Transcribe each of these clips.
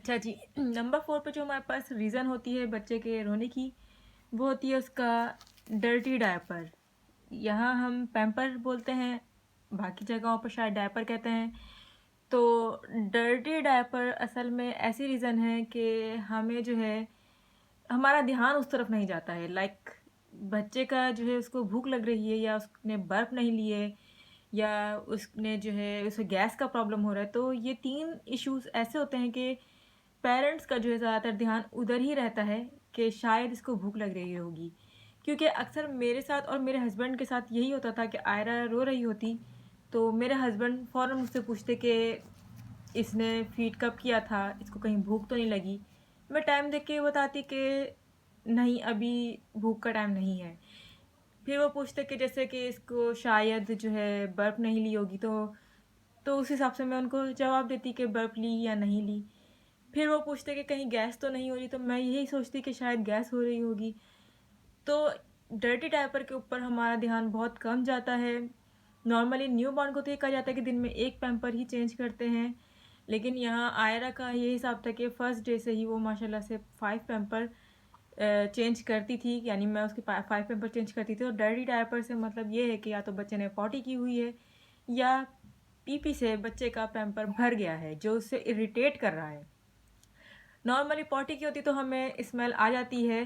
अच्छा जी। नंबर 4 पे जो हमारे पास रीज़न होती है बच्चे के रोने की, वो होती है उसका डर्टी डायपर। यहाँ हम पैम्पर बोलते हैं, बाकी जगहों पर शायद डायपर कहते हैं। तो डर्टी डायपर असल में ऐसी रीज़न है कि हमें जो है हमारा ध्यान उस तरफ नहीं जाता है। लाइक बच्चे का जो है उसको भूख लग रही है, या उसने बर्फ़ नहीं ली है, या उसने जो है उसे गैस का प्रॉब्लम हो रहा है। तो ये 3 इश्यूज़ ऐसे होते हैं कि पेरेंट्स का जो है ज़्यादातर ध्यान उधर ही रहता है कि शायद इसको भूख लग रही होगी। क्योंकि अक्सर मेरे साथ और मेरे हस्बैंड के साथ यही होता था कि आयरा रो रही होती, तो मेरे हस्बैंड फ़ौरन मुझसे पूछते कि इसने फ़ीड कब किया था, इसको कहीं भूख तो नहीं लगी। मैं टाइम देख के बताती कि नहीं, अभी भूख का टाइम नहीं है। फिर वो पूछते कि जैसे कि इसको शायद जो है बर्फ़ नहीं ली होगी, तो उस हिसाब से मैं उनको जवाब देती कि बर्फ़ ली या नहीं ली। फिर वो पूछते कि कहीं गैस तो नहीं हो रही, तो मैं यही सोचती कि शायद गैस हो रही होगी। तो डर्टी डायपर के ऊपर हमारा ध्यान बहुत कम जाता है। नॉर्मली न्यूबॉर्न को तो ये कहा जाता है कि दिन में 1 पैम्पर ही चेंज करते हैं, लेकिन यहाँ आयरा का ये हिसाब था कि फर्स्ट डे से ही वो माशाल्लाह से 5 पैम्पर चेंज करती थी। यानी मैं उसके 5 पैम्पर चेंज करती थी। और डर्टी डायपर से मतलब ये है कि या तो बच्चे ने पॉटी की हुई है, या पीपी से बच्चे का पैम्पर भर गया है जो उससे इरिटेट कर रहा है। नॉर्मली पॉटी की होती तो हमें स्मेल आ जाती है,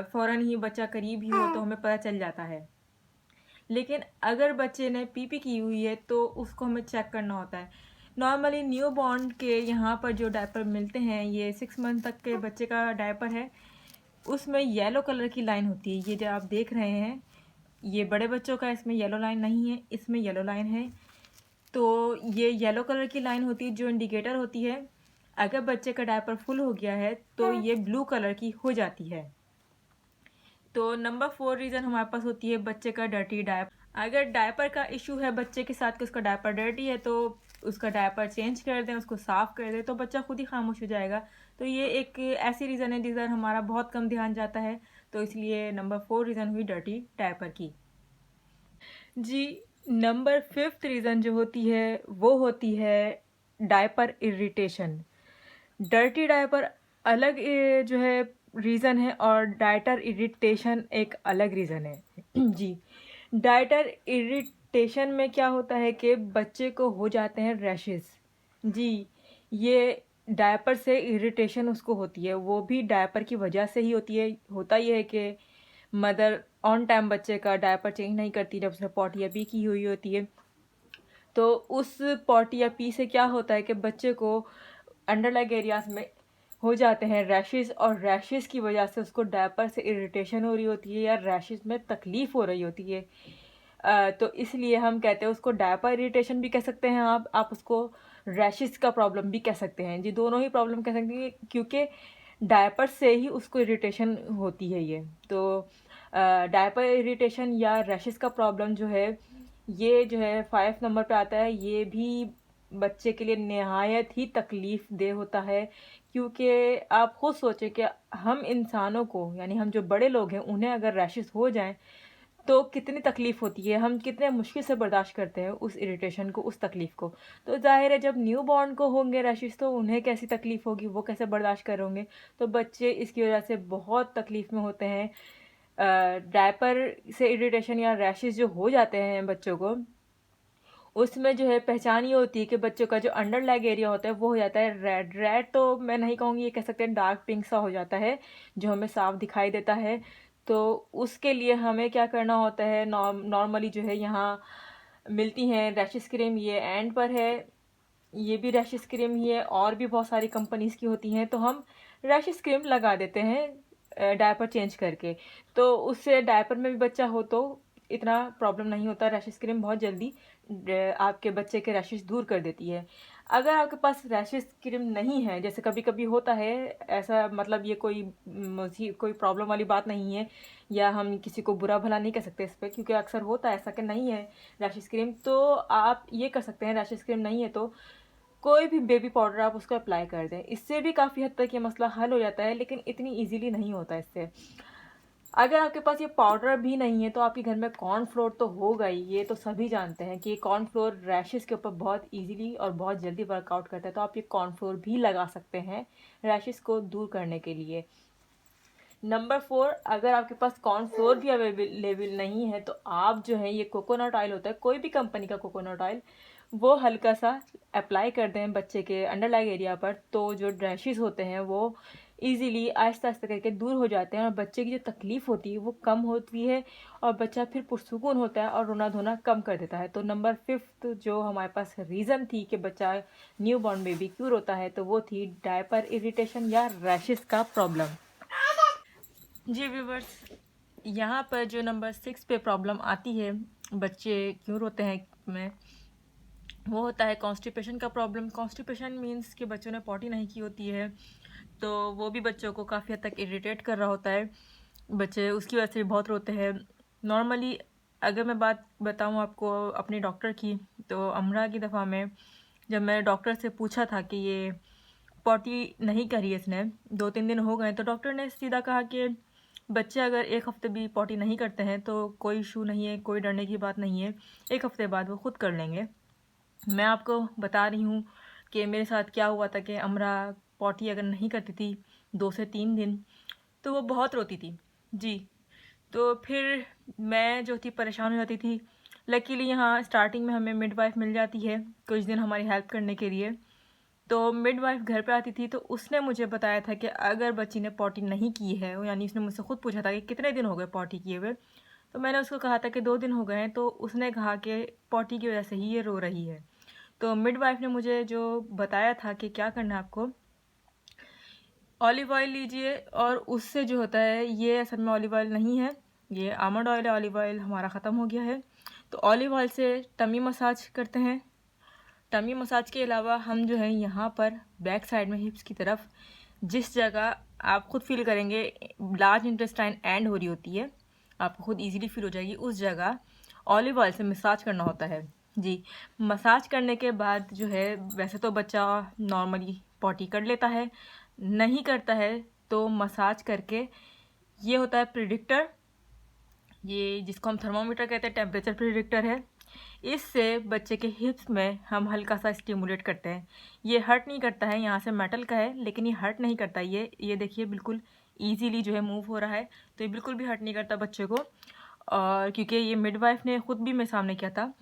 फ़ौरन ही बच्चा करीब ही हो तो हमें पता चल जाता है। लेकिन अगर बच्चे ने पीपी की हुई है तो उसको हमें चेक करना होता है। नॉर्मली न्यू बॉर्न के यहाँ पर जो डायपर मिलते हैं, ये 6 मंथ तक के बच्चे का डायपर है, उसमें येलो कलर की लाइन होती है। ये जो आप देख रहे हैं, ये बड़े बच्चों का, इसमें येलो लाइन नहीं है, इसमें येलो लाइन है। तो ये येलो कलर की लाइन होती है जो इंडिकेटर होती है। अगर बच्चे का डायपर फुल हो गया है तो ये ब्लू कलर की हो जाती है। तो नंबर 4 रीज़न हमारे पास होती है बच्चे का डर्टी डायपर। अगर डायपर का इशू है बच्चे के साथ कि उसका डायपर डर्टी है, तो उसका डायपर चेंज कर दें, उसको साफ़ कर दें, तो बच्चा खुद ही खामोश हो जाएगा। तो ये एक ऐसी रीज़न है जिधर हमारा बहुत कम ध्यान जाता है। तो इसलिए नंबर 4 रीज़न हुई डर्टी डायपर की। जी, नंबर 5th रीज़न जो होती है वो होती है डायपर इरिटेशन। डर्टी डायपर अलग जो है रीज़न है, और डायटर इरिटेशन एक अलग रीज़न है। जी, डायटर इरिटेशन में क्या होता है कि बच्चे को हो जाते हैं रैशेस। जी, ये डायपर से इरिटेशन उसको होती है, वो भी डायपर की वजह से ही होती है। होता ये है कि मदर ऑन टाइम बच्चे का डायपर चेंज नहीं करती जब उसने पॉटी या पी की हुई होती है। तो उस पॉटी या पी से क्या होता है कि बच्चे को अंडरलेग एरियाज में हो जाते हैं रैशेस, और रैशेस की वजह से उसको डायपर से इरिटेशन हो रही होती है, या रैशेस में तकलीफ़ हो रही होती है। तो इसलिए हम कहते हैं उसको डायपर इरिटेशन भी कह सकते हैं आप उसको रैशेस का प्रॉब्लम भी कह सकते हैं। जी, दोनों ही प्रॉब्लम कह सकते हैं, क्योंकि डायपर से ही उसको इरिटेशन होती है ये। तो डायपर इरिटेशन या रैशेस का प्रॉब्लम जो है, ये जो है 5 नंबर पे आता है। ये भी बच्चे के लिए नहायत ही तकलीफ़ देह होता है, क्योंकि आप खुद सोचें कि हम इंसानों को, यानी हम जो बड़े लोग हैं, उन्हें अगर रैशेस हो जाएं तो कितनी तकलीफ़ होती है, हम कितने मुश्किल से बर्दाश्त करते हैं उस इरिटेशन को, उस तकलीफ़ को। तो ज़ाहिर है जब न्यू बॉर्न को होंगे रैशेस तो उन्हें कैसी तकलीफ़ होगी, वो कैसे बर्दाश्त करेंगे। तो बच्चे इसकी वजह से बहुत तकलीफ़ में होते हैं। डायपर से इरिटेशन या रैशेस जो हो जाते हैं बच्चों को, उसमें जो है पहचान ये होती है कि बच्चों का जो अंडर लेग एरिया होता है वो हो जाता है रेड। रेड तो मैं नहीं कहूँगी, ये कह सकते हैं डार्क पिंक सा हो जाता है, जो हमें साफ दिखाई देता है। तो उसके लिए हमें क्या करना होता है, नॉर्मली जो है यहाँ मिलती हैं रैशेस क्रीम, ये एंड पर है, ये भी रैशेस क्रीम ही है, और भी बहुत सारी कंपनीज़ की होती हैं। तो हम रैशेस क्रीम लगा देते हैं डायपर चेंज करके, तो उससे डायपर में भी बच्चा हो तो इतना प्रॉब्लम नहीं होता। रैशेस क्रीम बहुत जल्दी आपके बच्चे के रैशेस दूर कर देती है। अगर आपके पास रैशेस क्रीम नहीं है, जैसे कभी कभी होता है ऐसा, मतलब ये कोई प्रॉब्लम वाली बात नहीं है, या हम किसी को बुरा भला नहीं कह सकते इस पर, क्योंकि अक्सर होता है ऐसा कि नहीं है रैशेस क्रीम, तो आप ये कर सकते हैं। रैशेस क्रीम नहीं है तो कोई भी बेबी पाउडर आप उसको अप्लाई कर दें, इससे भी काफ़ी हद तक ये मसला हल हो जाता है, लेकिन इतनी इजीली नहीं होता इससे। अगर आपके पास ये पाउडर भी नहीं है तो आपके घर में कॉर्नफ्लोर तो होगा ही। ये तो सभी जानते हैं कि कॉर्नफ्लोर रैशेस के ऊपर बहुत इजीली और बहुत जल्दी वर्कआउट करता है, तो आप ये कॉर्नफ्लोर भी लगा सकते हैं रैशेस को दूर करने के लिए। नंबर 4, अगर आपके पास कॉर्नफ्लोर भी अवेलेबल नहीं है तो आप जो है ये कोकोनट ऑयल होता है, कोई भी कंपनी का कोकोनट ऑयल, वो हल्का सा अप्लाई कर दें बच्चे के अंडरलाइन एरिया पर, तो जो रैशेस होते हैं वो इजीली आहिस्ता आहिस्ता करके दूर हो जाते हैं और बच्चे की जो तकलीफ़ होती है वो कम होती है और बच्चा फिर पुरसुकून होता है और रोना धोना कम कर देता है। तो नंबर 5 जो हमारे पास रीज़न थी कि बच्चा न्यू बॉर्न बेबी क्यों रोता है, तो वो थी डायपर इरिटेशन या रैशेस का प्रॉब्लम। जी व्यूवर्स, यहाँ पर जो नंबर 6 पे प्रॉब्लम आती है बच्चे क्यों रोते हैं में, वो होता है कॉन्स्टिपेशन का प्रॉब्लम। कॉन्स्टिपेशन मीन्स कि बच्चों ने पॉटी नहीं की होती है, तो वो भी बच्चों को काफ़ी हद तक इरिटेट कर रहा होता है। बच्चे उसकी वजह से भी बहुत रोते हैं। नॉर्मली अगर मैं बात बताऊँ आपको अपने डॉक्टर की, तो अमरा की दफ़ा में जब मैं डॉक्टर से पूछा था कि ये पॉटी नहीं करी है इसने, 2-3 दिन हो गए, तो डॉक्टर ने सीधा कहा कि बच्चे अगर 1 हफ़्ते भी पॉटी नहीं करते हैं तो कोई इशू नहीं है, कोई डरने की बात नहीं है, 1 हफ़्ते बाद वो खुद कर लेंगे। मैं आपको बता रही हूँ कि मेरे साथ क्या हुआ था कि अमरा पॉटी अगर नहीं करती थी 2 से 3 दिन, तो वो बहुत रोती थी। जी, तो फिर मैं जो थी परेशान हो जाती थी। लकीली यहाँ स्टार्टिंग में हमें मिडवाइफ मिल जाती है कुछ दिन हमारी हेल्प करने के लिए। तो मिडवाइफ घर पे आती थी तो उसने मुझे बताया था कि अगर बच्ची ने पॉटी नहीं की है, यानी उसने मुझसे खुद पूछा था कि कितने दिन हो गए पॉटी किए हुए, तो मैंने उसको कहा था कि 2 दिन हो गए हैं, तो उसने कहा कि पॉटी की वजह से ही ये रो रही है। तो मिडवाइफ ने मुझे जो बताया था कि क्या करना है आपको, ऑलिव ऑयल लीजिए, और उससे जो होता है, ये असल में ऑलिव ऑयल नहीं है, ये आमंड ऑयल है, ऑलिव ऑयल हमारा ख़त्म हो गया है। तो ऑलिव ऑयल से टमी मसाज करते हैं। टमी मसाज के अलावा हम जो है यहाँ पर बैक साइड में हिप्स की तरफ, जिस जगह आप खुद फील करेंगे लार्ज इंटेस्टाइन एंड हो रही होती है, आपको खुद इजीली फील हो जाएगी, उस जगह ऑलिव ऑयल से मसाज करना होता है। जी, मसाज करने के बाद जो है, वैसे तो बच्चा नॉर्मली पॉटी कर लेता है, नहीं करता है तो मसाज करके, ये होता है प्रिडिक्टर, ये जिसको हम थर्मोमीटर कहते हैं, टेम्परेचर प्रिडिक्टर है। इससे बच्चे के हिप्स में हम हल्का सा स्टिमुलेट करते हैं। ये हर्ट नहीं करता है, यहाँ से मेटल का है लेकिन ये हर्ट नहीं करता। ये देखिए बिल्कुल इजीली जो है मूव हो रहा है, तो ये बिल्कुल भी हर्ट नहीं करता बच्चे को। और क्योंकि ये मिडवाइफ ने खुद भी मेरे सामने किया था,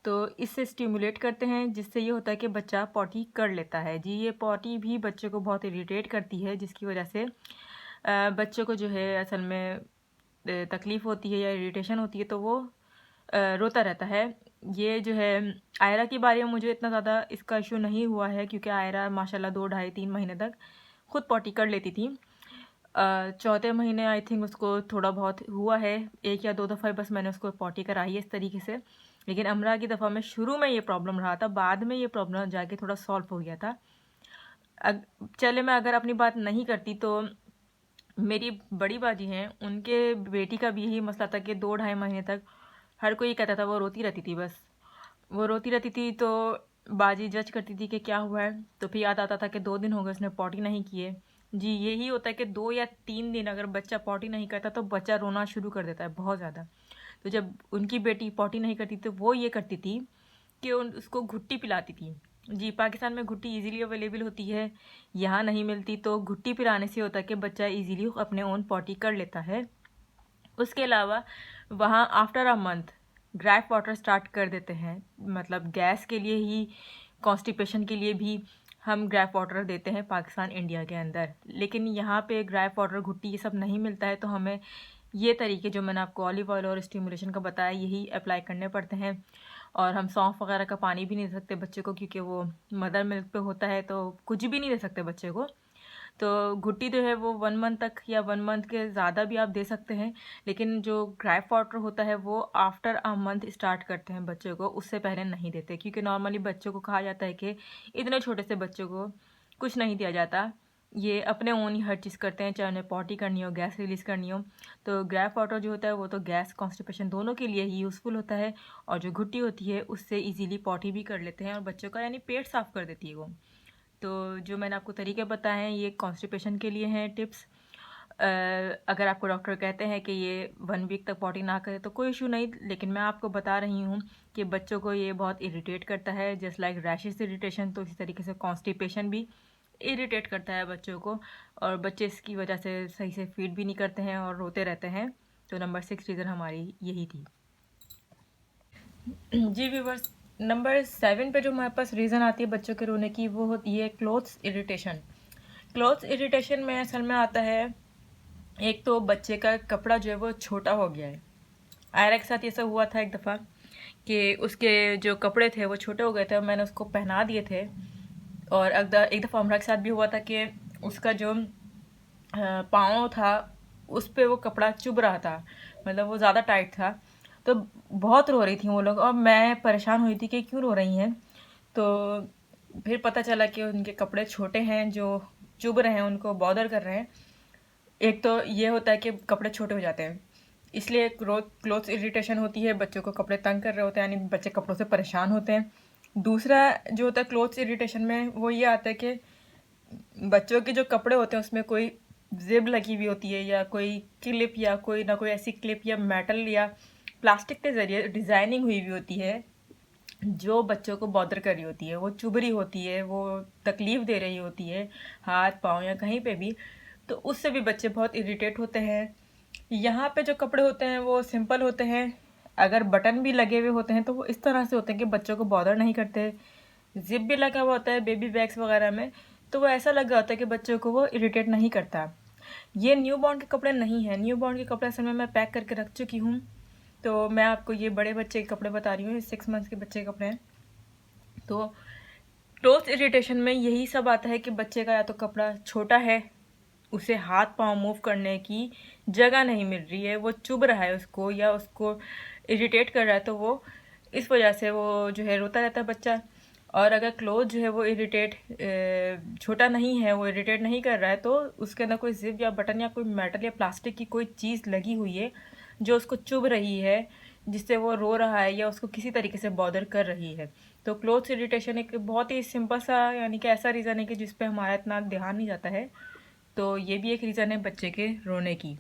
तो इससे स्टिमुलेट करते हैं, जिससे ये होता है कि बच्चा पॉटी कर लेता है। जी, ये पॉटी भी बच्चे को बहुत इरिटेट करती है, जिसकी वजह से बच्चे को जो है असल में तकलीफ़ होती है या इरिटेशन होती है, तो वो रोता रहता है। ये जो है आयरा की बारी में मुझे इतना ज़्यादा इसका इशू नहीं हुआ है, क्योंकि आयरा माशाल्लाह 2 ढाई 3 महीने तक खुद पॉटी कर लेती थी। चौथे महीने आई थिंक उसको थोड़ा बहुत हुआ है, 1 या 2 दफ़ा बस मैंने उसको पॉटी कराई है इस तरीके से। लेकिन अमरा की दफ़ा में शुरू में ये प्रॉब्लम रहा था, बाद में ये प्रॉब्लम जाके थोड़ा सॉल्व हो गया था। चले मैं अगर अपनी बात नहीं करती, तो मेरी बड़ी बाजी हैं, उनके बेटी का भी यही मसला था कि 2 ढाई महीने तक हर कोई कहता था वो रोती रहती थी, बस वो रोती रहती थी। तो बाजी जज करती थी कि क्या हुआ है, तो फिर याद आता था कि 2 दिन हो गए उसने पॉटी नहीं किए। जी, यही होता है कि 2 या 3 दिन अगर बच्चा पॉटी नहीं करता तो बच्चा रोना शुरू कर देता है बहुत ज़्यादा। तो जब उनकी बेटी पॉटी नहीं करती तो वो ये करती थी कि उसको घुट्टी पिलाती थी। जी, पाकिस्तान में घुट्टी इजीली अवेलेबल होती है, यहाँ नहीं मिलती, तो घुट्टी पिलाने से होता है कि बच्चा इजीली अपने ओन पॉटी कर लेता है। उसके अलावा वहाँ after a month grape water start कर देते हैं, मतलब गैस के लिए ही, कॉन्स्टिपेशन के लिए भी हम ग्रेप वाटर देते हैं पाकिस्तान इंडिया के अंदर। लेकिन यहाँ पे ग्रेप वाटर घुट्टी ये सब नहीं मिलता है, तो हमें ये तरीके जो मैंने आपको ऑलिव ऑयल और स्टिमुलेशन का बताया यही अप्लाई करने पड़ते हैं। और हम सौंफ वगैरह का पानी भी नहीं दे सकते बच्चे को, क्योंकि वो मदर मिल्क पे होता है, तो कुछ भी नहीं दे सकते बच्चे को। तो घुट्टी जो है वो 1 मंथ तक या 1 मंथ के ज़्यादा भी आप दे सकते हैं, लेकिन जो ग्रेप वाटर होता है वो आफ्टर अ मंथ स्टार्ट करते हैं बच्चे को, उससे पहले नहीं देते, क्योंकि नॉर्मली बच्चों को कहा जाता है कि इतने छोटे से बच्चों को कुछ नहीं दिया जाता, ये अपने ओन ही हर चीज़ करते हैं, चाहे उन्हें पॉटी करनी हो, गैस रिलीज़ करनी हो। तो ग्रेप वाटर जो होता है वो तो गैस कॉन्स्टिपेशन दोनों के लिए ही यूज़फुल होता है, और जो घुट्टी होती है उससे इजीली पॉटी भी कर लेते हैं, और बच्चों का यानी पेट साफ़ कर देती है वो। तो जो मैंने आपको तरीके बताए हैं ये कॉन्स्टिपेशन के लिए हैं टिप्स। अगर आपको डॉक्टर कहते हैं कि ये 1 वीक तक पॉटी ना करे तो कोई इशू नहीं, लेकिन मैं आपको बता रही हूँ कि बच्चों को ये बहुत इरिटेट करता है, जस्ट लाइक रैशेस इरिटेशन। तो इसी तरीके से कॉन्स्टिपेशन भी इरिटेट करता है बच्चों को, और बच्चे इसकी वजह से सही से फीड भी नहीं करते हैं और रोते रहते हैं। तो नंबर 6 रीज़न हमारी यही थी। जी व्यूवर्स, नंबर 7 पे जो हमारे पास रीज़न आती है बच्चों के रोने की, वो होती है क्लोथ्स इरिटेशन। क्लोथ्स इरिटेशन में असल में आता है, एक तो बच्चे का कपड़ा जो है वो छोटा हो गया है। आयरा के साथ ये सब हुआ था एक दफ़ा कि उसके जो कपड़े थे वो छोटे हो गए थे और मैंने उसको पहना दिए थे। और एक दफ़ा हमरा के साथ भी हुआ था कि उसका जो पाँव था उस पर वो कपड़ा चुभ रहा था, मतलब वो ज़्यादा टाइट था। तो बहुत रो रही थी वो लोग और मैं परेशान हुई थी कि क्यों रो रही हैं। तो फिर पता चला कि उनके कपड़े छोटे हैं जो चुभ रहे हैं, उनको बॉदर कर रहे हैं। एक तो ये होता है कि कपड़े छोटे हो जाते हैं, इसलिए क्लोथ्स इरिटेशन होती है, बच्चों को कपड़े तंग कर रहे होते हैं, यानी बच्चे कपड़ों से परेशान होते हैं। दूसरा जो होता है क्लोथ्स इरिटेशन में, वो ये आता है कि बच्चों के जो कपड़े होते हैं उसमें कोई जिब लगी हुई होती है, या कोई क्लिप, या कोई ना कोई ऐसी क्लिप या मेटल या प्लास्टिक के ज़रिए डिज़ाइनिंग हुई हुई होती है जो बच्चों को बॉदर कर रही होती है, वो चुभ रही होती है, वो तकलीफ़ दे रही होती है हाथ पाँव या कहीं पे भी। तो उससे भी बच्चे बहुत इरिटेट होते हैं। यहाँ पे जो कपड़े होते हैं वो सिंपल होते हैं, अगर बटन भी लगे हुए होते हैं तो वो इस तरह से होते हैं कि बच्चों को बॉदर नहीं करते। जिप भी लगा हुआ होता है बेबी बैग्स वगैरह में, तो वो ऐसा लगा होता है कि बच्चों को वो इरिटेट नहीं करता। ये न्यू बॉर्न के कपड़े नहीं हैं, न्यू बॉर्न के कपड़े असल में मैं पैक करके रख चुकी हूँ। तो मैं आपको ये बड़े बच्चे के कपड़े बता रही हूँ, 6 मंथ्स के बच्चे के कपड़े हैं। तो क्लोथ इरिटेशन में यही सब आता है कि बच्चे का या तो कपड़ा छोटा है, उसे हाथ पांव मूव करने की जगह नहीं मिल रही है, वो चुभ रहा है उसको या उसको इरिटेट कर रहा है, तो वो इस वजह से वो जो है रोता रहता है बच्चा। और अगर क्लोथ जो है वो छोटा नहीं है, वो इरिटेट नहीं कर रहा है, तो उसके अंदर कोई जिप या बटन या कोई मेटल या प्लास्टिक की कोई चीज़ लगी हुई है जो उसको चुभ रही है, जिससे वो रो रहा है या उसको किसी तरीके से बॉदर कर रही है। तो क्लोथ इरिटेशन एक बहुत ही सिंपल सा, यानी कि ऐसा रीज़न है कि जिस पे हमारा इतना ध्यान नहीं जाता है। तो ये भी एक रीज़न है बच्चे के रोने की।